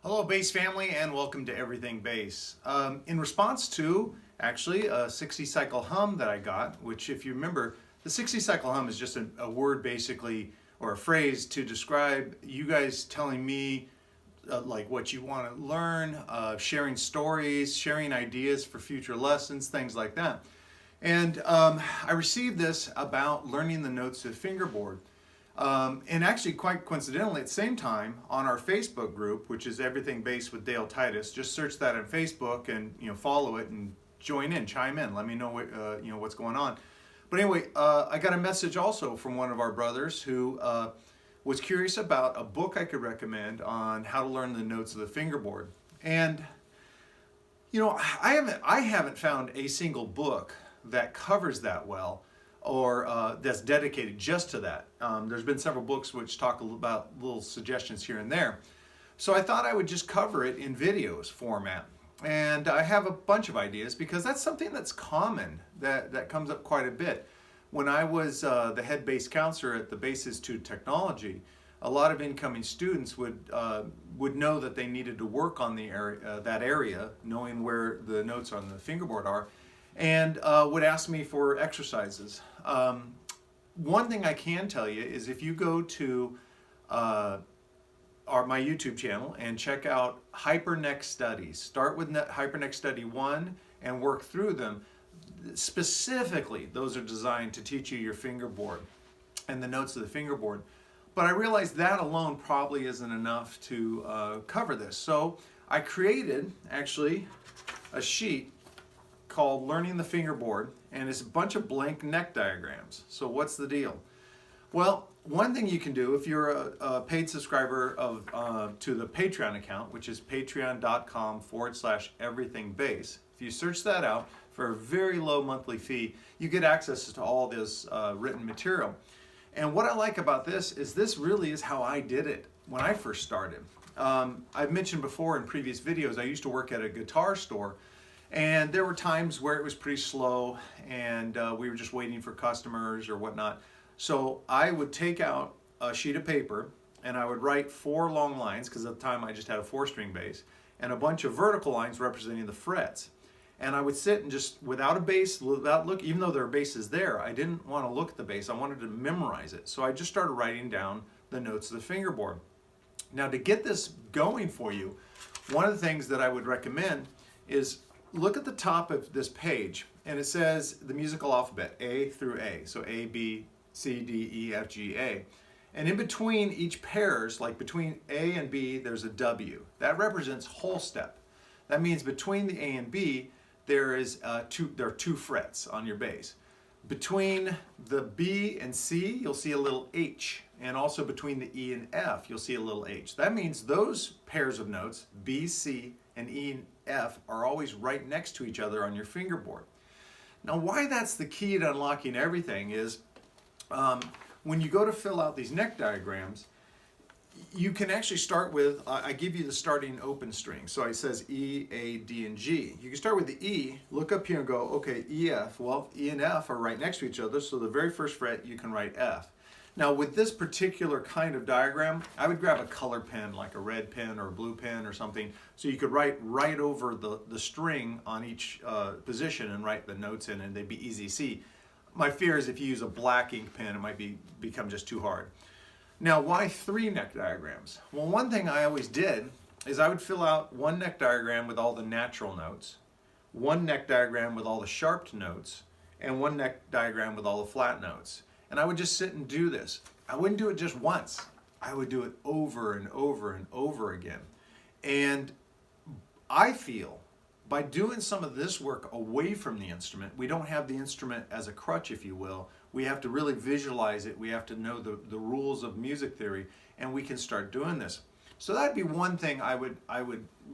Hello, bass family, and welcome to Everything Bass. In response to actually a 60 cycle hum that I got, which, if you remember, the 60 cycle hum is just a word basically, or a phrase to describe you guys telling me like what you want to learn, sharing stories, sharing ideas for future lessons, things like that. And I received this about learning the notes of Fingerboard. And actually, quite coincidentally, at the same time, on our Facebook group, which is Everything Bass with Dale Titus, just search that on Facebook and follow it and join in, chime in, let me know what what's going on. But anyway, I got a message also from one of our brothers who was curious about a book I could recommend on how to learn the notes of the fingerboard. And I haven't found a single book that covers that well, or that's dedicated just to that. There's been several books which talk about little suggestions here and there. So I thought I would just cover it in videos format. And I have a bunch of ideas because that's something that's common, that comes up quite a bit. When I was the head bass counselor at the Bass Institute of Technology, a lot of incoming students would know that they needed to work on that area, knowing where the notes on the fingerboard are, and would ask me for exercises. One thing I can tell you is if you go to my YouTube channel and check out Hyperneck Studies, start with Hyperneck Study 1 and work through them. Specifically, those are designed to teach you your fingerboard and the notes of the fingerboard. But I realized that alone probably isn't enough to cover this. So I created actually a sheet called Learning the Fingerboard, and it's a bunch of blank neck diagrams. So what's the deal? Well, one thing you can do if you're a paid subscriber to the Patreon account, which is patreon.com/everythingbass. If you search that out for a very low monthly fee, you get access to all this written material. And what I like about this really is how I did it when I first started. I've mentioned before in previous videos, I used to work at a guitar store. And there were times where it was pretty slow and we were just waiting for customers or whatnot. So I would take out a sheet of paper and I would write 4 long lines, because at the time I just had a 4-string bass, and a bunch of vertical lines representing the frets. And I would sit and just, without a bass, without look, even though there are basses there, I didn't want to look at the bass. I wanted to memorize it. So I just started writing down the notes of the fingerboard. Now, to get this going for you, one of the things that I would recommend is look at the top of this page, and it says the musical alphabet, A through A. So A, B, C, D, E, F, G, A. And in between each pairs, like between A and B, there's a W. That represents whole step. That means between the A and B, there are 2 frets on your bass. Between the B and C, you'll see a little H. And also between the E and F, you'll see a little H. That means those pairs of notes, B, C, and E and F, are always right next to each other on your fingerboard. Now, why that's the key to unlocking everything is when you go to fill out these neck diagrams, you can actually start with, I give you the starting open string. So it says E, A, D, and G. You can start with the E, look up here and go, okay, E, F. Well, E and F are right next to each other, so the very first fret you can write F. Now, with this particular kind of diagram, I would grab a color pen, like a red pen or a blue pen or something, so you could write right over the string on each position and write the notes in, and they'd be easy to see. My fear is if you use a black ink pen, it might become just too hard. Now, why 3 neck diagrams? Well, one thing I always did is I would fill out 1 neck diagram with all the natural notes, 1 neck diagram with all the sharped notes, and 1 neck diagram with all the flat notes. And I would just sit and do this. I wouldn't do it just once. I would do it over and over and over again. And I feel by doing some of this work away from the instrument, we don't have the instrument as a crutch, if you will. We have to really visualize it. We have to know the rules of music theory, and we can start doing this. So that'd be one thing I would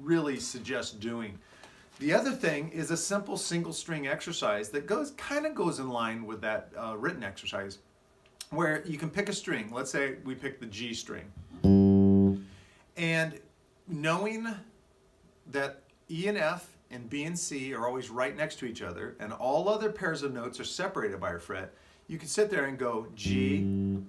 really suggest doing. The other thing is a simple single string exercise that kind of goes in line with that written exercise, where you can pick a string. Let's say we pick the G string. And knowing that E and F and B and C are always right next to each other, and all other pairs of notes are separated by a fret, you can sit there and go G.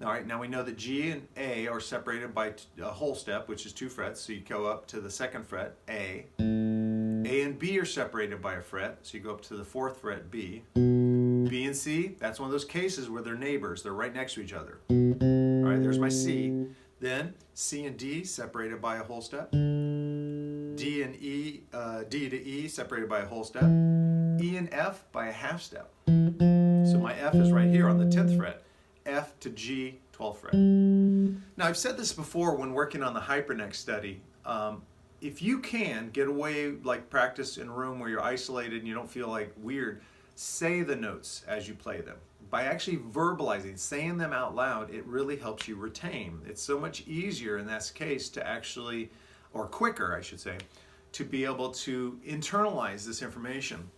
All right, now we know that G and A are separated by a whole step, which is 2 frets. So you go up to the 2nd fret, A. A and B are separated by a fret, so you go up to the 4th fret, B. B and C, that's one of those cases where they're neighbors. They're right next to each other. All right, there's my C. Then C and D separated by a whole step. D and E, D to E separated by a whole step. E and F by a half step. So my F is right here on the 10th fret. F to G, 12th fret. Now I've said this before when working on the hyperneck study. If you can get away, like practice in a room where you're isolated and you don't feel like weird, say the notes as you play them. By actually verbalizing, saying them out loud, it really helps you retain. It's so much easier in that case to actually, or quicker I should say, to be able to internalize this information.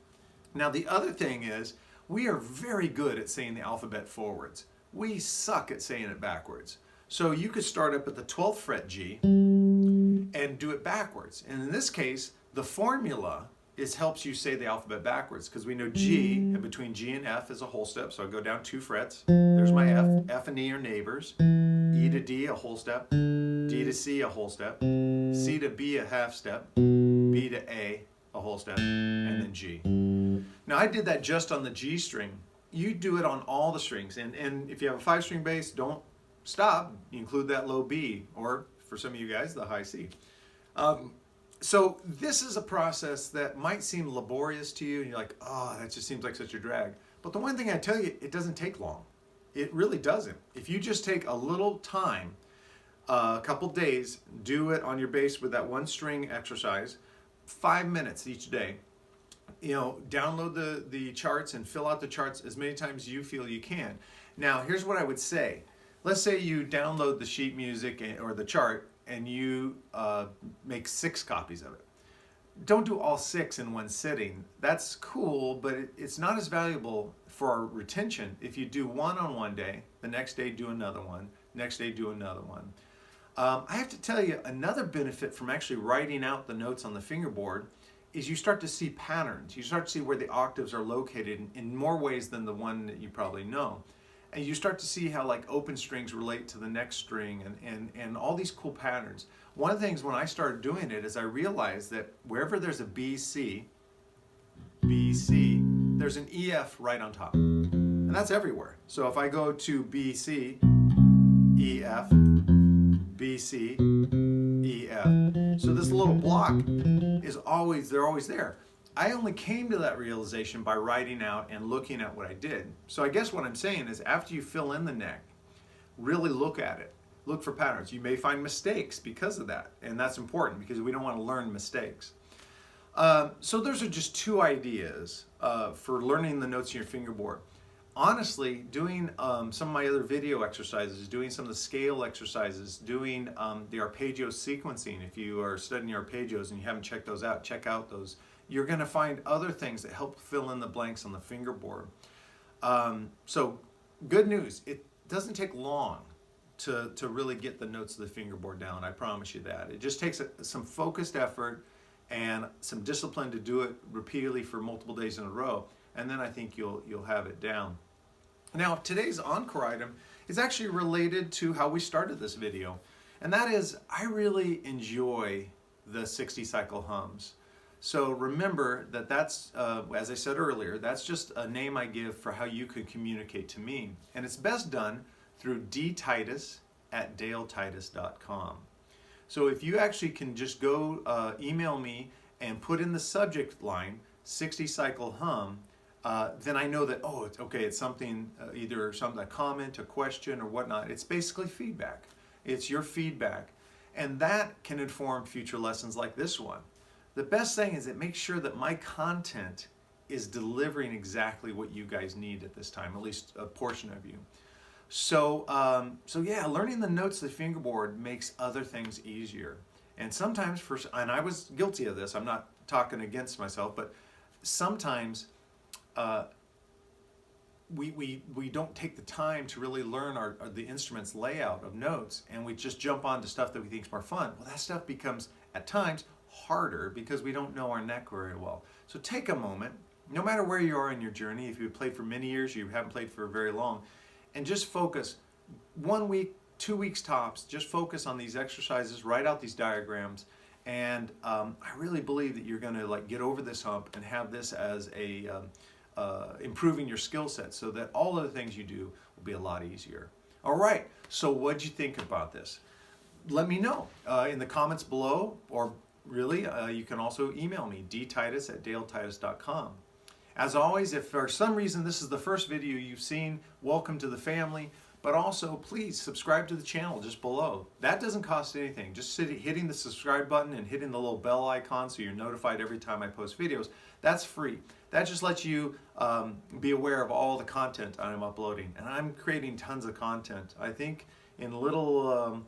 Now the other thing is, we are very good at saying the alphabet forwards. We suck at saying it backwards. So you could start up at the 12th fret G and do it backwards. And in this case, the formula helps you say the alphabet backwards, because we know G, and between G and F is a whole step, so I go down 2 frets. There's my F. F and E are neighbors. E to D, a whole step. D to C, a whole step. C to B, a half step. B to A, a whole step. And then G. Now I did that just on the G string. You do it on all the strings. And if you have a 5-string bass, don't stop. You include that low B, or for some of you guys, the high C. So this is a process that might seem laborious to you, and you're like, oh, that just seems like such a drag. But the one thing I tell you, it doesn't take long. It really doesn't. If you just take a little time, a couple days, do it on your bass with that 1-string exercise, 5 minutes each day. You know, download the charts and fill out the charts as many times as you feel you can. Now, here's what I would say. Let's say you download the sheet music or the chart and you make 6 copies of it. Don't do all 6 in one sitting. That's cool, but it's not as valuable for our retention if you do one on one day, the next day do another one, next day do another one. I have to tell you, another benefit from actually writing out the notes on the fingerboard is you start to see patterns. You start to see where the octaves are located in more ways than the one that you probably know. And you start to see how like open strings relate to the next string and all these cool patterns. One of the things when I started doing it is I realized that wherever there's a B, C, there's an EF right on top. And that's everywhere. So if I go to B, C, EF, B, C, EF. So this little block is always, they're always there. I only came to that realization by writing out and looking at what I did. So I guess what I'm saying is after you fill in the neck, really look at it. Look for patterns. You may find mistakes because of that, and that's important because we don't want to learn mistakes. So those are just 2 ideas for learning the notes in your fingerboard. Honestly, doing some of my other video exercises, doing some of the scale exercises, doing the arpeggio sequencing. If you are studying arpeggios and you haven't checked those out, check out those. You're going to find other things that help fill in the blanks on the fingerboard. So good news, it doesn't take long to really get the notes of the fingerboard down. I promise you that. It just takes some focused effort and some discipline to do it repeatedly for multiple days in a row, and then I think you'll have it down. Now today's encore item is actually related to how we started this video, and that is I really enjoy the 60 cycle hums. So remember that that's, as I said earlier, that's just a name I give for how you can communicate to me. And it's best done through dtitus@daletitus.com. So if you actually can just go email me and put in the subject line, 60 cycle hum, then I know that, oh, it's okay, it's something, either a comment, a question, or whatnot. It's basically feedback. It's your feedback. And that can inform future lessons like this one. The best thing is it makes sure that my content is delivering exactly what you guys need at this time, at least a portion of you. So, yeah, learning the notes of the fingerboard makes other things easier. And sometimes, and I was guilty of this, I'm not talking against myself, but sometimes we don't take the time to really learn the instrument's layout of notes, and we just jump on to stuff that we think is more fun. Well, that stuff becomes, at times, harder because we don't know our neck very well. So take a moment, no matter where you are in your journey, if you've played for many years, you haven't played for very long, and just focus 1 week, 2 weeks tops, just focus on these exercises, write out these diagrams, and I really believe that you're going to like get over this hump and have this as a improving your skill set, so that all of the things you do will be a lot easier. All right, so what'd you think about this? Let me know in the comments below, or really you can also email me, dtitus@daletitus.com. As always, if for some reason this is the first video you've seen, welcome to the family. But also, please subscribe to the channel just below. That doesn't cost anything. Just hitting the subscribe button and hitting the little bell icon so you're notified every time I post videos. That's free. That just lets you be aware of all the content I'm uploading. And I'm creating tons of content. I think in little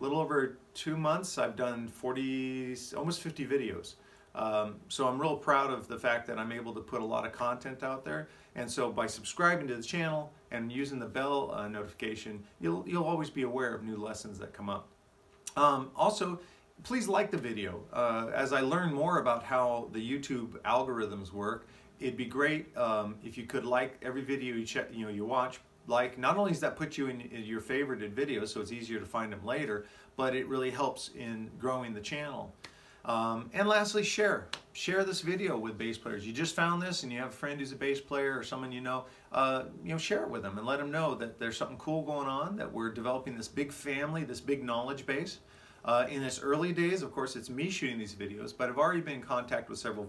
over 2 months, I've done almost 50 videos. So I'm real proud of the fact that I'm able to put a lot of content out there. And so by subscribing to the channel and using the bell notification, you'll always be aware of new lessons that come up. Also, please like the video. As I learn more about how the YouTube algorithms work, it'd be great if you could like every video you watch. Like, not only does that put you in your favorited videos, so it's easier to find them later, but it really helps in growing the channel. And lastly, share this video with bass players. You just found this and you have a friend who's a bass player or someone you know, share it with them and let them know that there's something cool going on, that we're developing this big family, this big knowledge base. In its early days, of course, it's me shooting these videos, but I've already been in contact with several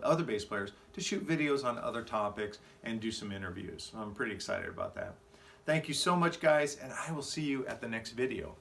other bass players to shoot videos on other topics and do some interviews. I'm pretty excited about that. Thank you so much, guys, and I will see you at the next video.